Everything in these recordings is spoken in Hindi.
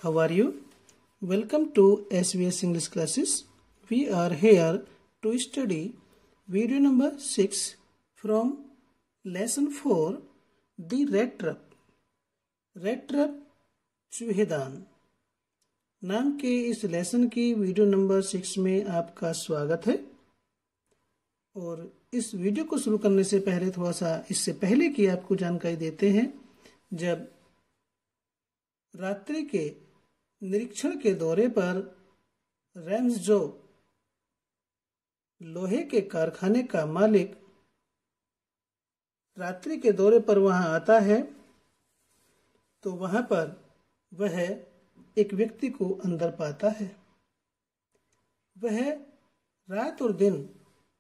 How are you? Welcome to SVS English classes. We are here to study video number 6 from lesson 4, the rat trap. rat trap चूहेदान नाम के इस लेसन की वीडियो नंबर 6 में आपका स्वागत है। और इस वीडियो को शुरू करने से पहले थोड़ा सा इससे पहले की आपको जानकारी देते हैं। जब रात्रि के निरीक्षण के दौरे पर रैम्सजो लोहे के कारखाने का मालिक रात्रि के दौरे पर वहां आता है तो वहां पर वह एक व्यक्ति को अंदर पाता है। वह रात और दिन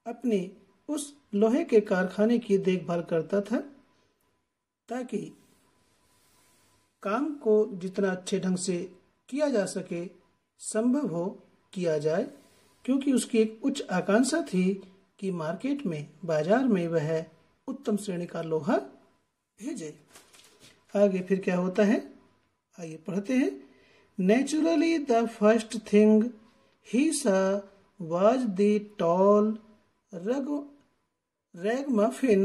अपनी उस लोहे के कारखाने की देखभाल करता था ताकि काम को जितना अच्छे ढंग से किया जा सके संभव हो किया जाए, क्योंकि उसकी एक उच्च आकांक्षा थी कि मार्केट में बाजार में वह उत्तम श्रेणी का लोहा भेजे। आगे फिर क्या होता है, आइए पढ़ते हैं। Naturally the first thing he saw was the tall ragamuffin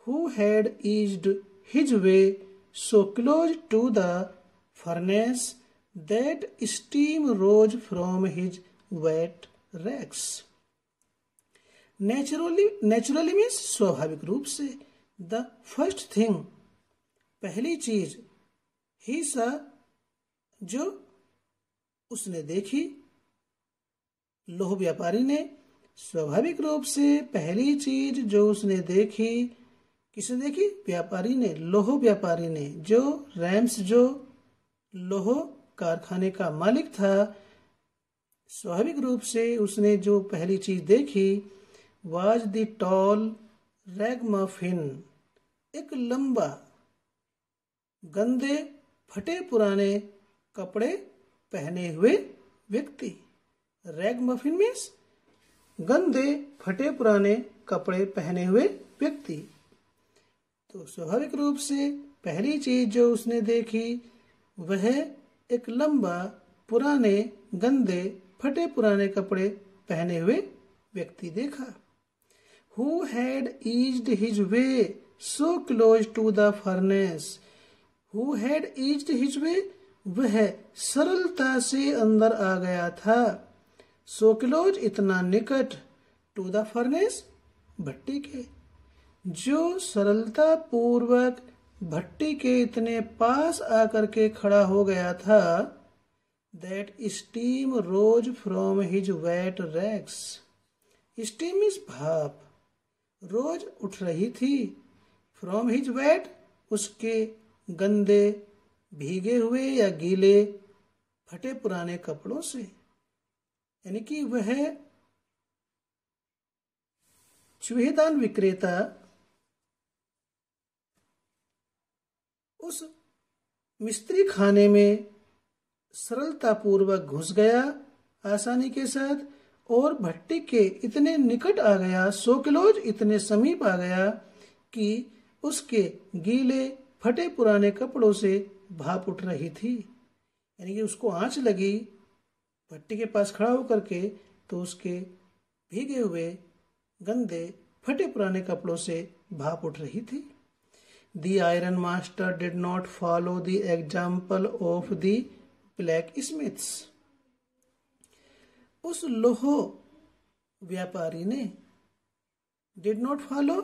who had eased his way so close to the furnace that steam rose from his wet rags. Naturally means स्वाभाविक रूप से। The first thing पहली चीज, ही सा जो उसने देखी, लोह व्यापारी ने स्वाभाविक रूप से पहली चीज जो उसने देखी, किसने देखी? व्यापारी ने, लोह व्यापारी ने, जो रैम्स जो लोह कारखाने का मालिक था। स्वाभाविक रूप से उसने जो पहली चीज देखी, वाज द टॉल रैगमफिन, एक लंबा गंदे फटे पुराने कपड़े पहने हुए व्यक्ति। रैगमफिन मीन्स गंदे फटे पुराने कपड़े पहने हुए व्यक्ति। तो स्वाभाविक रूप से पहली चीज जो उसने देखी वह एक लंबा पुराने गंदे फटे पुराने कपड़े पहने हुए व्यक्ति देखा। Who had eased his way so close to the furnace? Who had eased his way? वह सरलता से अंदर आ गया था। So close इतना निकट, to the furnace भट्टी के, जो सरलता पूर्वक भट्टी के इतने पास आकर के खड़ा हो गया था। That steam rose from his wet rags. Steam is भाप, रोज उठ रही थी, from his wet उसके गंदे भीगे हुए या गीले फटे पुराने कपड़ों से। यानी कि वह चूहेदान विक्रेता उस मिस्त्री खाने में सरलता पूर्वक घुस गया आसानी के साथ और भट्टी के इतने निकट आ गया, सो क्लोज इतने समीप आ गया कि उसके गीले फटे पुराने कपड़ों से भाप उठ रही थी। यानी कि उसको आंच लगी भट्टी के पास खड़ा होकर के, तो उसके भीगे हुए गंदे फटे पुराने कपड़ों से भाप उठ रही थी। The iron master did not follow the example of the blacksmiths. उस लोह व्यापारी ने did not follow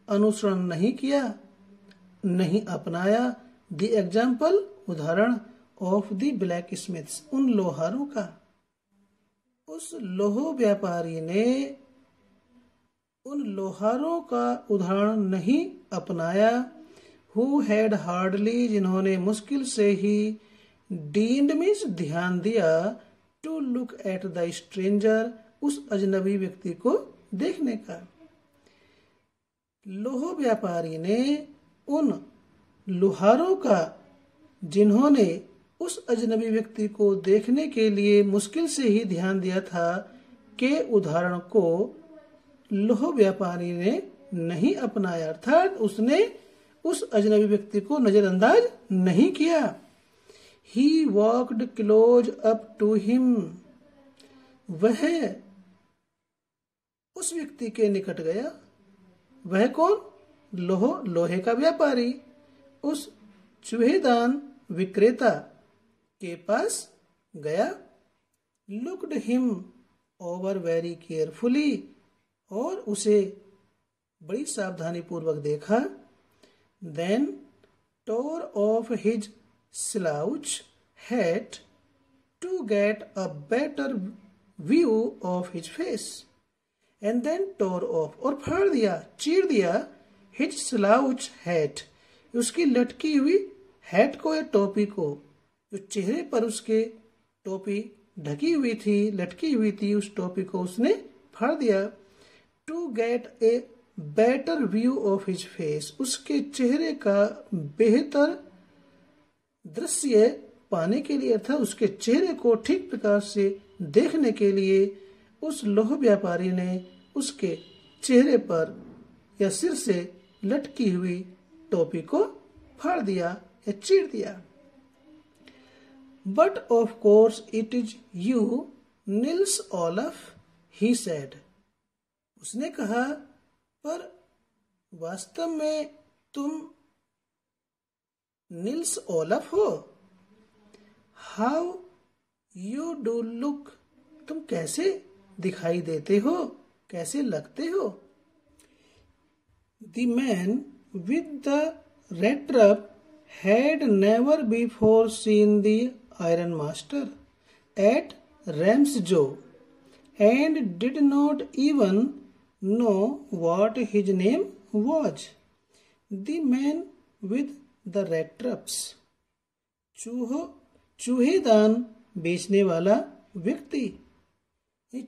अनुसरण नहीं किया, नहीं अपनाया, the example उदाहरण, of the blacksmiths उन लोहारों का। उस लोह व्यापारी ने उन लोहारों का उदाहरण नहीं अपनाया। Who had hardly जिन्होंने मुश्किल से ही, deemed means ध्यान दिया, to look at the stranger उस अजनबी व्यक्ति को देखने का। लोह व्यापारी ने उन लोहारों का जिन्होंने उस अजनबी व्यक्ति को देखने के लिए मुश्किल से ही ध्यान दिया था के उदाहरण को लोह व्यापारी ने नहीं अपनाया, अर्थात उसने उस अजनबी व्यक्ति को नजरअंदाज नहीं किया। He walked close up to him. वह उस व्यक्ति के निकट गया। वह कौन? लोहे का व्यापारी उस चूहेदान विक्रेता के पास गया। Looked him over very carefully, और उसे बड़ी सावधानी पूर्वक देखा। Then tore off his slouch hat to get a better view of his face. And then tore off, और फाड़ दिया, चीर दिया, his slouch hat, उसकी लटकी हुई हैट को या टोपी को, जो चेहरे पर उसके टोपी ढकी हुई थी, लटकी हुई थी, उस टोपी को उसने फाड़ दिया। To get a better view of his face, उसके चेहरे का बेहतर दृश्य पाने के लिए, अर्थात उसके चेहरे को ठीक प्रकार से देखने के लिए उस लोह व्यापारी ने उसके चेहरे पर या सिर से लटकी हुई टोपी को फाड़ दिया या चीर दिया। But of course it is you, Nils Olaf, he said. उसने कहा, पर वास्तव में तुम निल्स ओलफ हो। How you do look, तुम कैसे दिखाई देते हो, कैसे लगते हो। The man with the red ruff had never before seen the Iron Master at Ramsjo and did not even know what his name was. The man with the red ruffs, चूहेदान बेचने वाला व्यक्ति,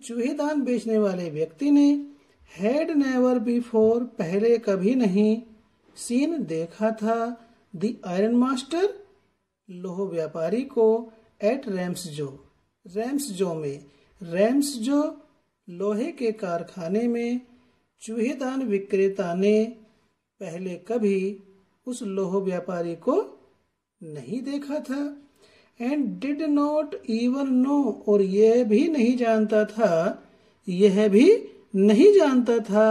चूहेदान बेचने वाले व्यक्ति ने had never before, पहले कभी नहीं, सीन देखा था, the Iron Master, लोह व्यापारी को, एट रैम्सजो, रैम्सजो में, रैम्सजो लोहे के कारखाने में चूहेदान विक्रेता ने पहले कभी उस लोह व्यापारी को नहीं देखा था। And did not even know, और यह भी नहीं जानता था, यह भी नहीं जानता था,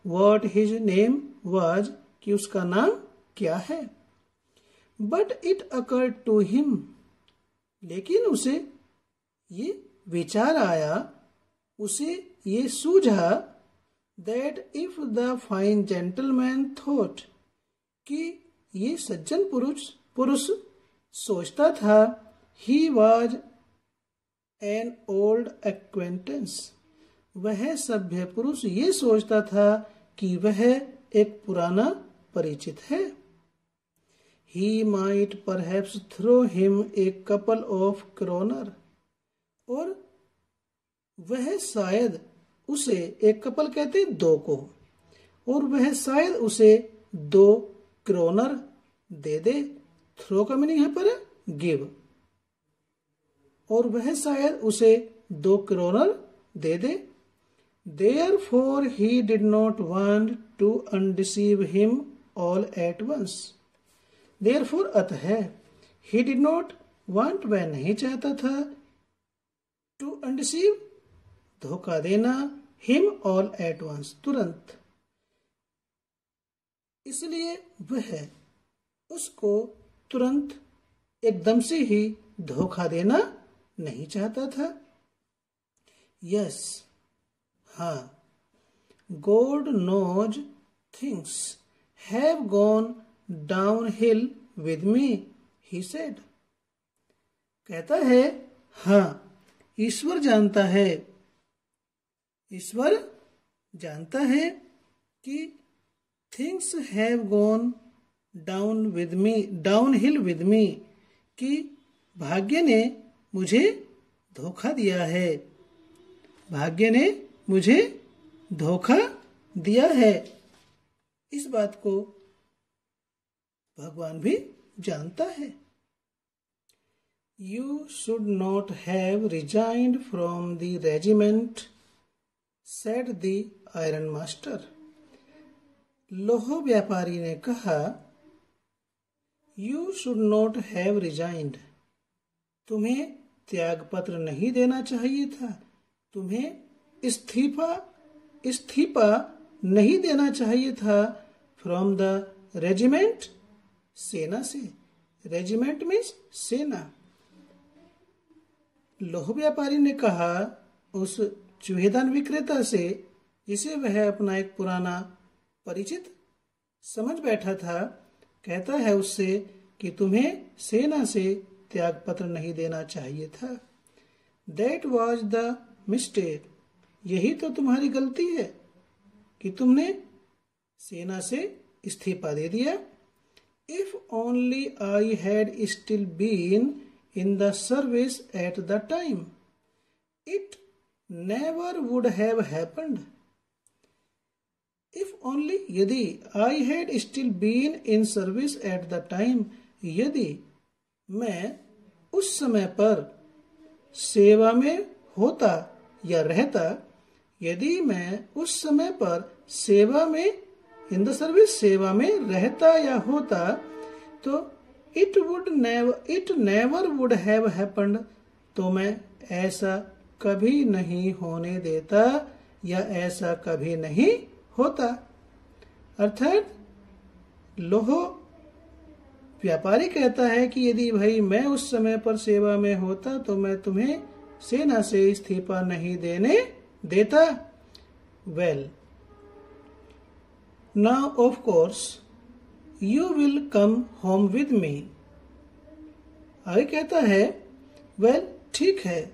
व्हाट हिज नेम वाज, कि उसका नाम क्या है। But it occurred to him, लेकिन उसे ये विचार आया, उसे ये सूझा, that if the fine gentleman thought, कि ये सज्जन पुरुष सोचता था, he was an old acquaintance, वह सभ्य पुरुष ये सोचता था कि वह एक पुराना परिचित है। He might perhaps throw him a couple of kroner, और वह शायद उसे, एक कपल कहते हैं दो को, और वह शायद उसे 2 क्रोनर दे दे। थ्रो का मीनिंग यहाँ पर है गिव, और वह शायद उसे 2 क्रोनर दे दे। Therefore he did not want to undeceive him all at once. Therefore अतः, he did not want, वह नहीं चाहता था, to undeceive, धोखा देना, him all at once, तुरंत, इसलिए वह उसको तुरंत एकदम से ही धोखा देना नहीं चाहता था। यस, हाँ, God knows things have gone downhill with me, he said. कहता है, हाँ, ईश्वर जानता है, ईश्वर जानता है कि things have gone downhill with me, कि भाग्य ने मुझे धोखा दिया है, भाग्य ने मुझे धोखा दिया है। इस बात को भगवान भी जानता है। You should not have resigned from the regiment, said the iron master. लोह व्यापारी ने कहा, You should not have resigned. तुम्हें त्यागपत्र नहीं देना चाहिए था, तुम्हें इस्तीफा नहीं देना चाहिए था फ्रॉम द रेजिमेंट, सेना से। रेजिमेंट मीन्स सेना। लौह व्यापारी ने कहा उस चूहेदान विक्रेता से, जिसे वह अपना एक पुराना परिचित समझ बैठा था, कहता है उससे कि तुम्हें सेना से त्यागपत्र नहीं देना चाहिए था। That was the mistake, यही तो तुम्हारी गलती है कि तुमने सेना से इस्तीफा दे दिया। If only I had still been in the service at the time, it never would have happened. If only, यदि I had still been in service at the time, यदि मैं उस समय पर सेवा में होता या रहता, यदि मैं उस समय पर सेवा में, इन द सर्विस, सेवा में रहता या होता, तो it never would have happened, तो मैं ऐसा कभी नहीं होने देता या ऐसा कभी नहीं होता। अर्थात लौह व्यापारी कहता है कि यदि भाई मैं उस समय पर सेवा में होता तो मैं तुम्हें सेना से इस्तीफा नहीं देने देता। Well, now of course you will come home with मी। आगे कहता है, वेल, ठीक है,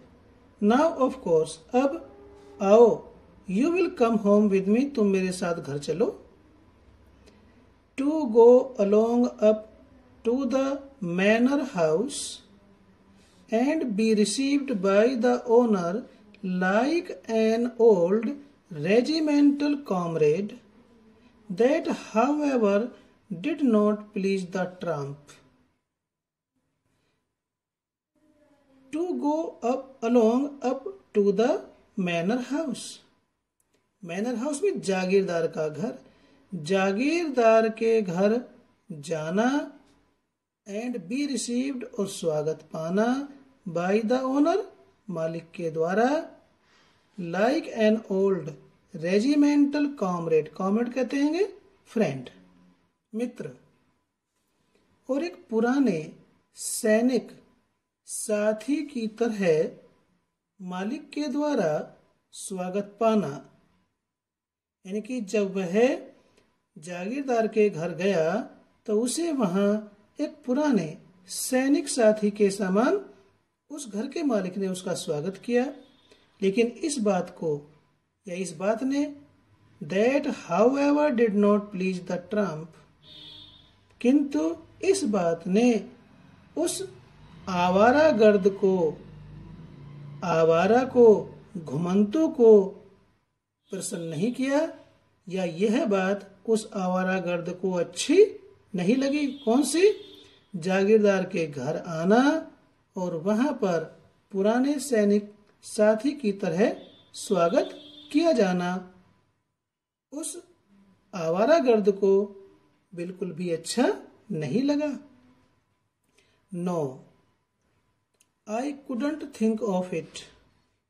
नाउ ऑफ कोर्स, अब आओ, you will come home with me, तुम मेरे साथ घर चलो। To go along up to the manor house and be received by the owner like an old regimental comrade, that however did not please the tramp. To go along up to the manor house. manor house में जागीरदार का घर, जागीरदार के घर जाना, एंड बी रिसीव्ड, और स्वागत पाना, बाय द ओनर, मालिक के द्वारा, like an old regimental comrade, comrade कहते हैं फ्रेंड, मित्र, और एक पुराने सैनिक साथी की तरह मालिक के द्वारा स्वागत पाना। यानी कि जब वह जागीरदार के घर गया तो उसे वहां एक पुराने सैनिक साथी के समान उस घर के मालिक ने उसका स्वागत किया। लेकिन इस बात को, या इस बात ने, that however did not please the tramp, किंतु इस बात ने उस आवारा गर्द को, आवारा को, घुमंतु को प्रसन्न नहीं किया, या यह बात उस आवारा गर्द को अच्छी नहीं लगी। कौन सी? जागीरदार के घर आना और वहां पर पुराने सैनिक साथी की तरह स्वागत किया जाना उस आवारा गर्द को बिल्कुल भी अच्छा नहीं लगा। No, I couldn't think of it,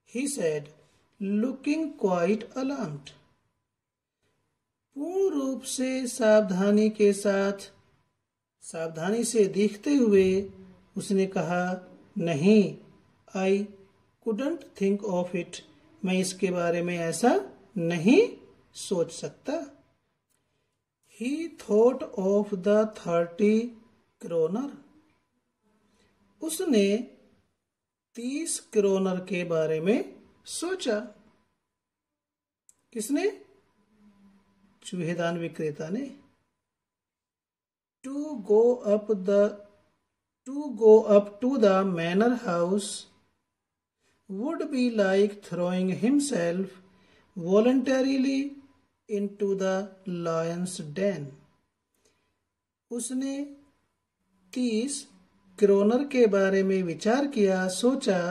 he said, looking quite alarmed. पूर्ण रूप से सावधानी से देखते हुए उसने कहा, नहीं, I couldn't think of it, मैं इसके बारे में ऐसा नहीं सोच सकता। He thought of the 30 kroner, उसने 30 क्रोनर के बारे में सोचा। किसने? चूहेदान विक्रेता ने। To go up to the manor house would be like throwing himself voluntarily into the lion's den. उसने 30 क्रोनर के बारे में विचार किया, सोचा।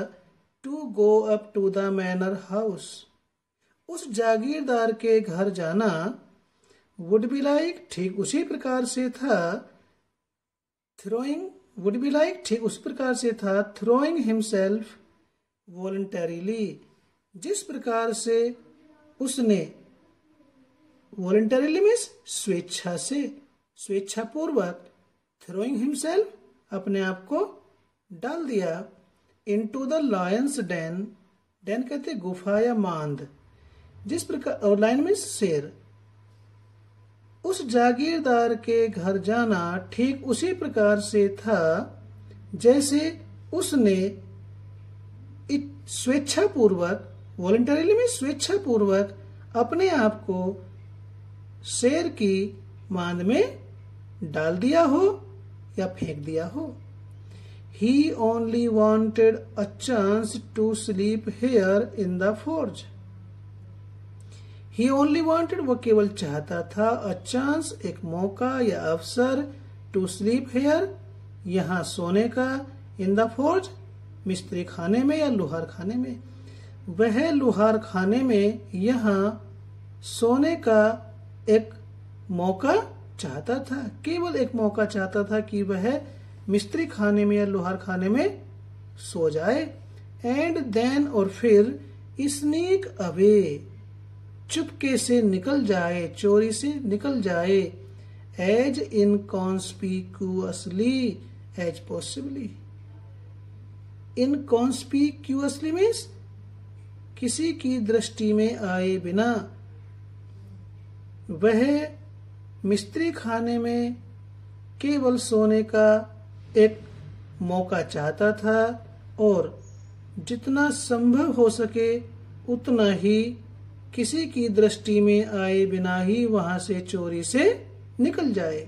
To go up to the manor house, उस जागीरदार के घर जाना, वुड बी लाइक, ठीक उसी प्रकार से था, थ्रोइंग वुड बी लाइक ठीक उस प्रकार से था, थ्रोइंग हिमसेल्फ वॉलंटरीली, जिस प्रकार से उसने, वॉलंटरीली मीन्स स्वेच्छा से, स्वेच्छापूर्वक, थ्रोइंग हिमसेल्फ अपने आप को डाल दिया, into the lion's den, den कहते गुफा या मांद, जिस प्रकार, और लायन मीन्स शेर, उस जागीरदार के घर जाना ठीक उसी प्रकार से था जैसे उसने स्वेच्छापूर्वक, वॉलंटरीली में स्वेच्छापूर्वक अपने आप को शेर की मांद में डाल दिया हो या फेंक दिया हो। He only wanted a chance to sleep here in the forge. He only wanted, वो केवल चाहता था, a chance, एक मौका या अवसर, to sleep here, यहाँ सोने का, in the forge, मिस्त्री खाने में या लोहार खाने में। वह लोहार खाने में यहाँ सोने का एक मौका चाहता था, केवल एक मौका चाहता था कि वह मिस्त्री खाने में या लोहार खाने में सो जाए। एंड देन, और फिर, स्नीक अवे, चुपके से निकल जाए, चोरी से निकल जाए, एज इनकॉन्स्पिक्यूअसली एज पॉसिबली। इनकॉन्स्पिक्यूअसली मीन्स किसी की दृष्टि में आए बिना। वह मिस्त्री खाने में केवल सोने का एक मौका चाहता था और जितना संभव हो सके उतना ही किसी की दृष्टि में आए बिना ही वहां से चोरी से निकल जाए।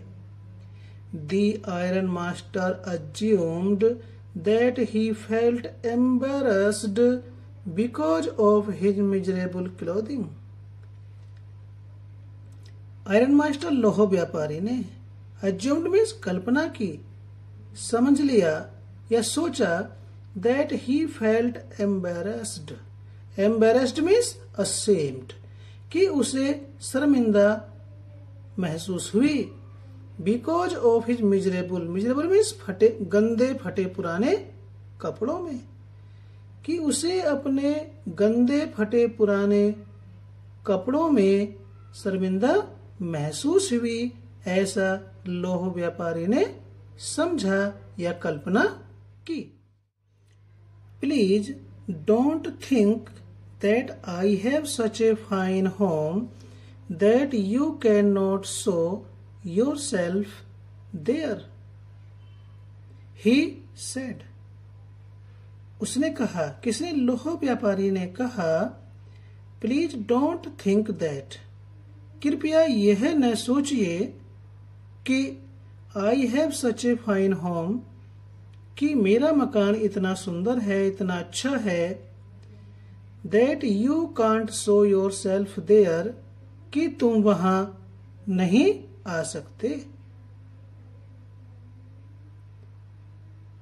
The iron master assumed that he felt embarrassed because of his miserable clothing. Iron master लोह व्यापारी ने, assumed मीन्स कल्पना की, समझ लिया या सोचा, that he felt embarrassed. Embarrassed means ashamed, कि उसे शर्मिंदा महसूस हुई, because of his miserable, miserable means फटे, गंदे फटे पुराने कपड़ों में, कि उसे अपने गंदे फटे पुराने कपड़ों में शर्मिंदा महसूस हुई, ऐसा लोह व्यापारी ने समझा या कल्पना की। Please don't think that I have such a fine home that you can not show yourself there, he said. उसने कहा, किसने, लोह व्यापारी ने कहा, प्लीज डोंट थिंक दैट, कृपया यह न सोचिए कि I have such a fine home, कि मेरा मकान इतना सुंदर है, इतना अच्छा है, that you can't show yourself there, कि तुम वहां नहीं आ सकते।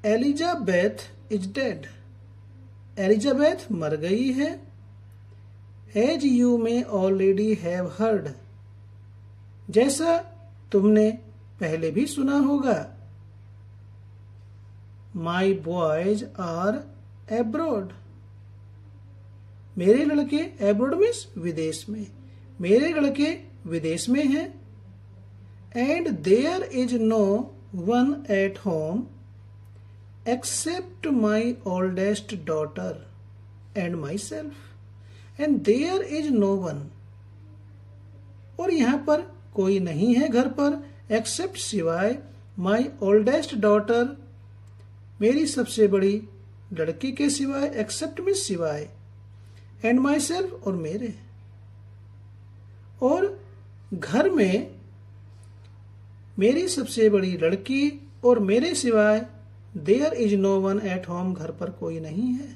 एलिजाबेथ इज डेड, एलिजाबेथ मर गई है। As you may already have heard, जैसा तुमने पहले भी सुना होगा। माई बॉयज आर एब्रॉड, मेरे लड़के, एब्रॉड मीन्स विदेश में, मेरे लड़के विदेश में हैं। And there is no one at home except my oldest daughter and myself, and there is no one, और यहां पर कोई नहीं है घर पर, एक्सेप्ट सिवाय, माई ओल्डेस्ट डॉटर, मेरी सबसे बड़ी लड़की के सिवाय, एक्सेप्ट में सिवाय, एंड माई सेल्फ, और मेरे। और घर में मेरी सबसे बड़ी लड़की और मेरे सिवाय, there is no one at home, घर पर कोई नहीं है।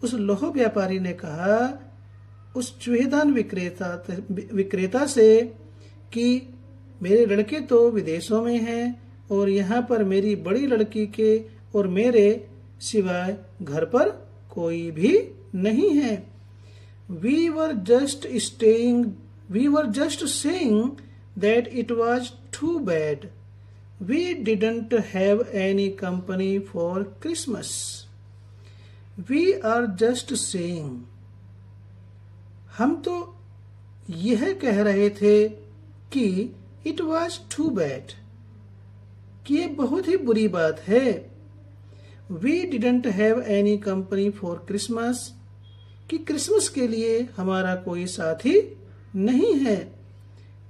उस लोह व्यापारी ने कहा उस चूहेदान विक्रेता से कि मेरे लड़के तो विदेशों में हैं और यहाँ पर मेरी बड़ी लड़की के और मेरे सिवाय घर पर कोई भी नहीं है। We were just saying that it was too bad. We didn't have any company for Christmas. We are just saying. हम तो यह कह रहे थे कि it was too bad, कि ये बहुत ही बुरी बात है। We didn't have any company for Christmas, कि क्रिसमस के लिए हमारा कोई साथी नहीं है।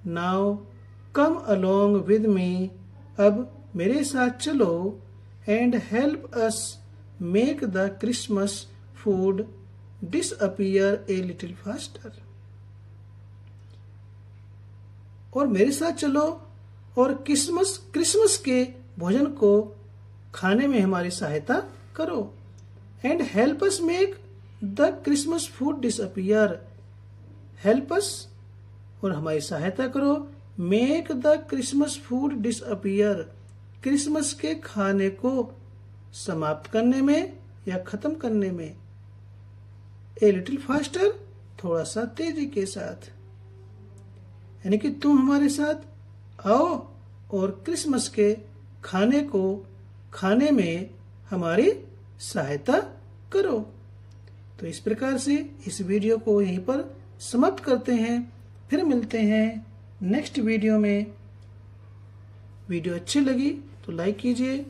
Now come along with me, अब मेरे साथ चलो, and help us make the Christmas food disappear a little faster। और मेरे साथ चलो और क्रिसमस के भोजन को खाने में हमारी सहायता करो। And help us make the Christmas food disappear, help us और हमारी सहायता करो, make the Christmas food disappear, Christmas के खाने को समाप्त करने में या खत्म करने में, ए लिटिल फास्टर, थोड़ा सा तेजी के साथ। यानी कि तुम हमारे साथ आओ और क्रिसमस के खाने को खाने में हमारी सहायता करो। तो इस प्रकार से इस वीडियो को यहीं पर समाप्त करते हैं। फिर मिलते हैं नेक्स्ट वीडियो में। वीडियो अच्छी लगी तो लाइक कीजिए,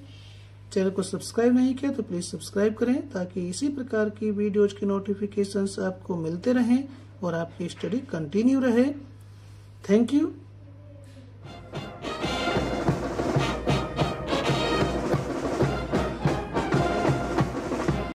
चैनल को सब्सक्राइब नहीं किया तो प्लीज सब्सक्राइब करें, ताकि इसी प्रकार की वीडियोज के नोटिफिकेशंस आपको मिलते रहें और आपकी स्टडी कंटिन्यू रहे। Thank you.